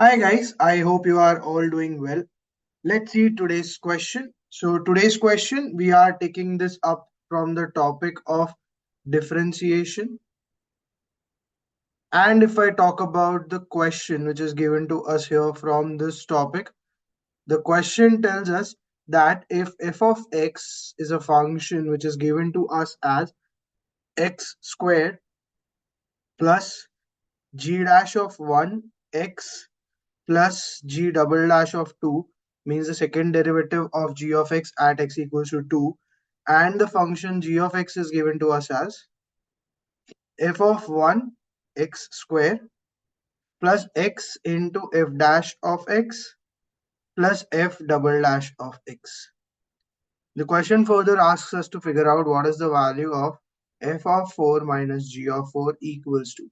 Hi guys, I hope you are all doing well. Let's see today's question. So today's question, we are taking this up from the topic of differentiation. And if I talk about the question which is given to us here from this topic, the question tells us that if f of x is a function which is given to us as x squared plus g dash of 1 x plus g double dash of 2 means the second derivative of g of x at x equals to 2, and the function g of x is given to us as f of 1 x square plus x into f dash of x plus f double dash of x. The question further asks us to figure out what is the value of f of 4 minus g of 4 equals to.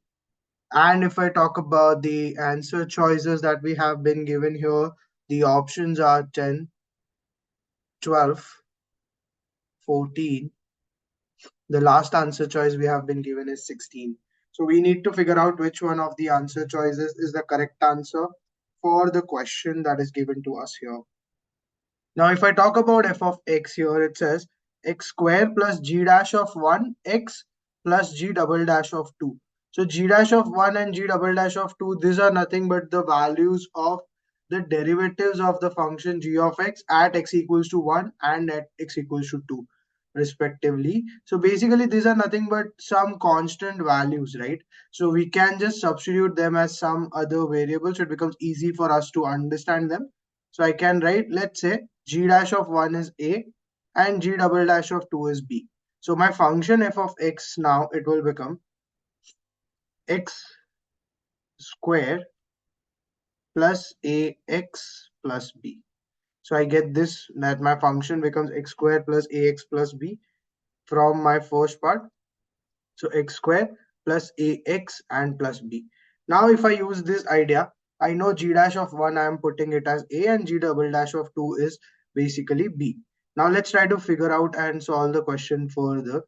And if I talk about the answer choices that we have been given here, the options are 10, 12, 14. The last answer choice we have been given is 16. So we need to figure out which one of the answer choices is the correct answer for the question that is given to us here. Now, if I talk about f of x here, it says x square plus g dash of 1 x plus g double dash of 2. So g dash of 1 and g double dash of 2, these are nothing but the values of the derivatives of the function g of x at x equals to 1 and at x equals to 2 respectively. So basically these are nothing but some constant values, right? So we can just substitute them as some other variables, so it becomes easy for us to understand them. So I can write, let's say g dash of 1 is a and g double dash of 2 is b. So my function f of x now, it will become x square plus ax plus b. So I get this, that my function becomes x square plus ax plus b from my first part. So x square plus ax and plus b. Now if I use this idea, I know g dash of 1 I am putting it as a and g double dash of 2 is basically b. Now let's try to figure out and solve the question further.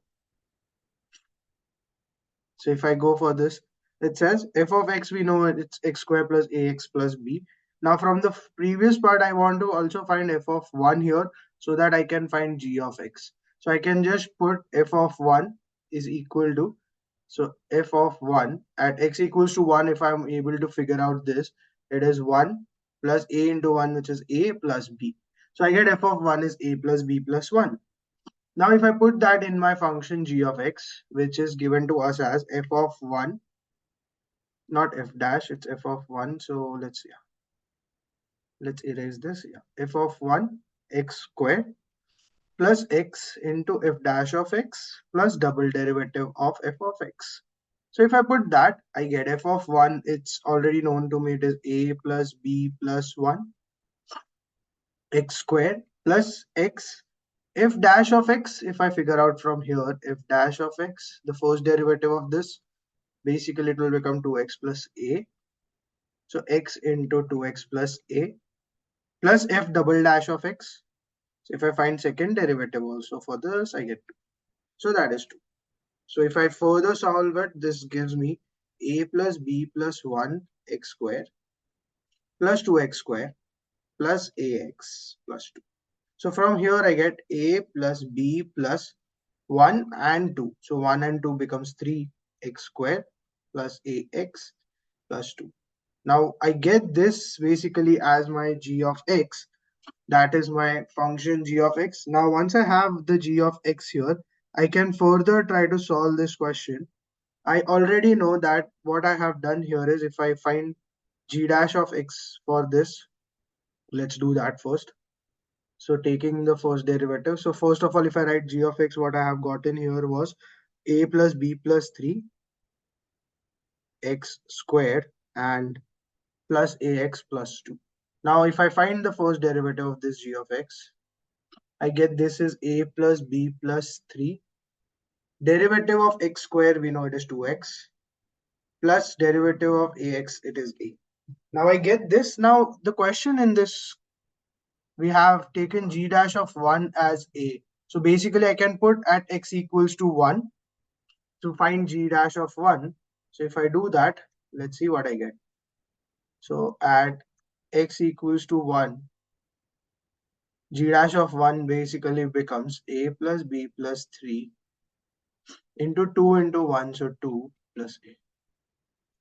So if I go for this, it says f of x, we know it's x square plus ax plus b. Now from the previous part, I want to also find f of 1 here so that I can find g of x. So I can just put f of 1 is equal to, so f of 1 at x equals to 1, if I'm able to figure out this, it is 1 plus a into 1, which is a plus b. So I get f of 1 is a plus b plus 1. Now, if I put that in my function g of x, which is given to us as f of 1, not f dash, it's f of 1. So let's erase this. Yeah, f of 1 x square plus x into f dash of x plus double derivative of f of x. So if I put that, I get f of 1. It's already known to me. It is a plus b plus 1 x square plus x f dash of x. If I figure out from here f dash of x, the first derivative of this, basically it will become 2x plus a. So x into 2x plus a plus f double dash of x. So if I find second derivative also for this, I get 2. So that is 2. So if I further solve it, this gives me a plus b plus 1 x square plus 2x square plus ax plus 2. So from here I get a plus b plus 1 and 2. So 1 and 2 becomes 3x square plus ax plus 2. Now I get this basically as my g of x. That is my function g of x. Now once I have the g of x here, I can further try to solve this question. I already know that what I have done here is, if I find g dash of x for this, let's do that first. So taking the first derivative. So first of all, if I write g of x, what I have gotten here was a plus b plus 3 x squared and plus ax plus 2. Now if I find the first derivative of this g of x, I get this is a plus b plus 3. Derivative of x square, we know it is 2x, plus derivative of ax, it is a. Now I get this. Now the question in this, we have taken g dash of 1 as a. So basically I can put at x equals to 1 to find g dash of 1. So if I do that, let's see what I get. So at x equals to 1, g dash of 1 basically becomes a plus b plus 3 into 2 into 1, so 2 plus a.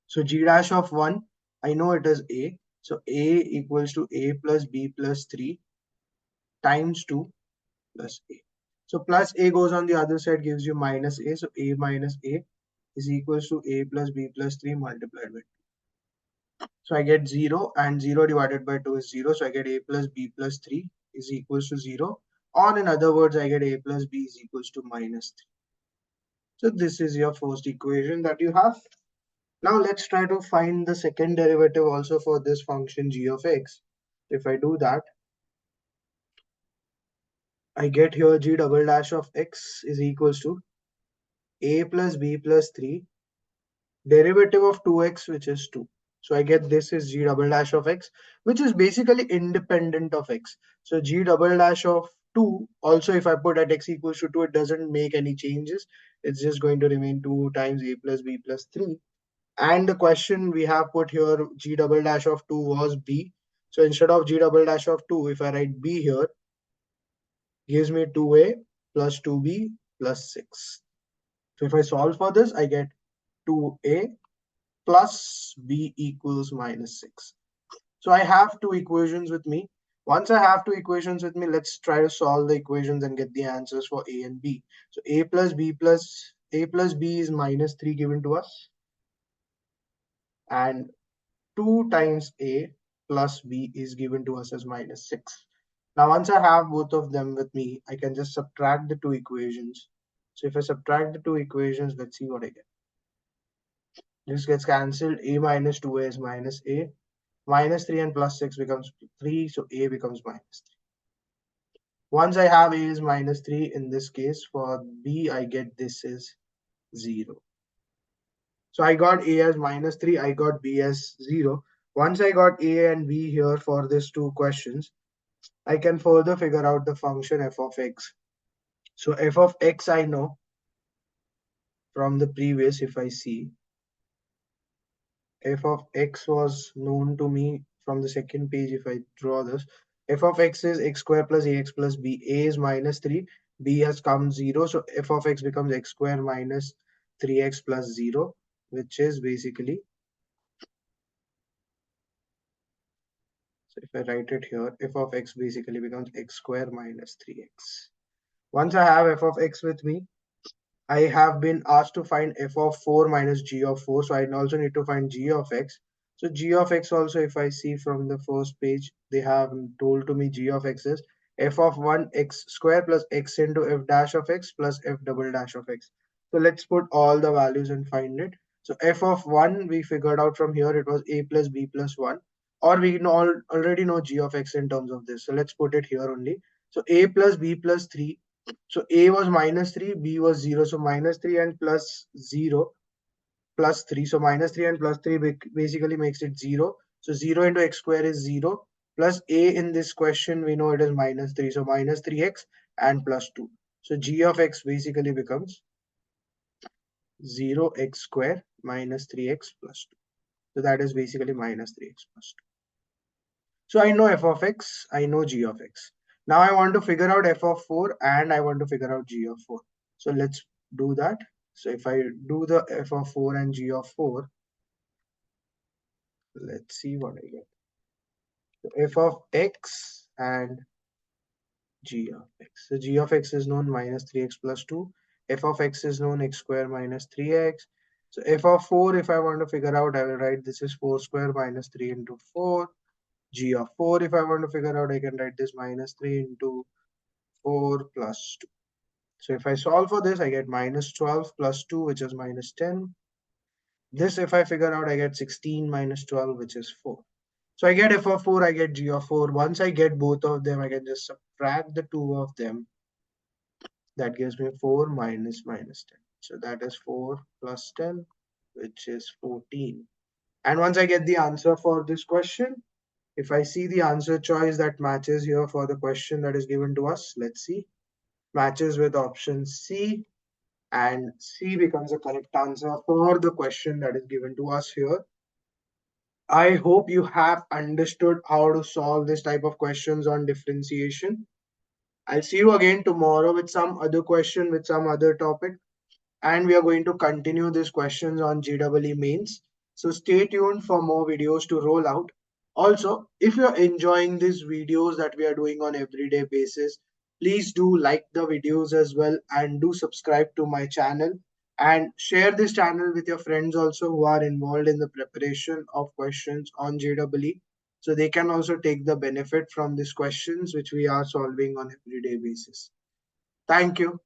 So g dash of 1, I know it is a. So a equals to a plus b plus 3 times 2 plus a. So plus a goes on the other side, gives you minus a. So a minus a is equals to a plus b plus 3 multiplied by 2. So I get 0, and 0 divided by 2 is 0. So I get a plus b plus 3 is equals to 0. Or in other words, I get a plus b is equals to minus 3. So this is your first equation that you have. Now let's try to find the second derivative also for this function g of x. If I do that, I get here g double dash of x is equals to a plus b plus 3 derivative of 2x, which is 2. So I get this is g double dash of x, which is basically independent of x. So g double dash of 2, also if I put at x equals to 2, it doesn't make any changes. It's just going to remain 2 times a plus b plus 3. And the question we have put here, g double dash of 2 was b. So instead of g double dash of 2, if I write b here, gives me 2a plus 2b plus 6. So if I solve for this, I get 2a plus b equals minus 6. So I have two equations with me. Once I have two equations with me, let's try to solve the equations and get the answers for a and b. So a plus b is minus 3 given to us, and 2 times a plus b is given to us as minus 6. Now once I have both of them with me, I can just subtract the two equations. So if I subtract the two equations, let's see what I get. This gets cancelled. A minus 2a is minus a. Minus 3 and plus 6 becomes 3, so a becomes minus 3. Once I have a is minus 3, in this case, for b, I get this is 0. So I got a as minus 3, I got b as 0. Once I got a and b here for these two questions, I can further figure out the function f of x. So f of x I know from the previous, if I see, f of x was known to me from the second page. If I draw this, f of x is x square plus ax plus b. A is minus 3, b has come 0, so f of x becomes x square minus 3x plus 0, which is basically, so if I write it here, f of x basically becomes x square minus 3x. Once I have f of x with me, I have been asked to find f of 4 minus g of 4. So I also need to find g of x. So g of x also, if I see from the first page, they have told to me g of x is f of 1 x square plus x into f dash of x plus f double dash of x. So let's put all the values and find it. So f of 1 we figured out from here, it was a plus b plus 1. Or we already know g of x in terms of this. So let's put it here only. So a plus b plus 3, so a was minus 3, b was 0. So minus 3 and plus 0 plus 3. So minus 3 and plus 3 basically makes it 0. So 0 into x square is 0. Plus a in this question, we know it is minus 3. So minus 3x and plus 2. So g of x basically becomes 0x square minus 3x plus 2. So that is basically minus 3x plus 2. So I know f of x, I know g of x. Now I want to figure out f of 4 and I want to figure out g of 4. So let's do that. So if I do the f of 4 and g of 4, let's see what I get. So f of x and g of x. So g of x is known minus 3x plus 2. F of x is known x square minus 3x. So f of 4, if I want to figure out, I will write this is 4 square minus 3 into 4. G of 4, if I want to figure out, I can write this minus 3 into 4 plus 2. So if I solve for this, I get minus 12 plus 2, which is minus 10. This, if I figure out, I get 16 minus 12, which is 4. So I get f of 4, I get g of 4. Once I get both of them, I can just subtract the two of them. That gives me 4 minus minus 10. So that is 4 plus 10, which is 14. And once I get the answer for this question, if I see the answer choice that matches here for the question that is given to us, let's see, matches with option C, and C becomes a correct answer for the question that is given to us here. I hope you have understood how to solve this type of questions on differentiation. I'll see you again tomorrow with some other question with some other topic, and we are going to continue these questions on GEE mains. So stay tuned for more videos to roll out. Also, if you're enjoying these videos that we are doing on everyday basis, please do like the videos as well and do subscribe to my channel and share this channel with your friends also who are involved in the preparation of questions on JEE, so they can also take the benefit from these questions which we are solving on everyday basis. Thank you.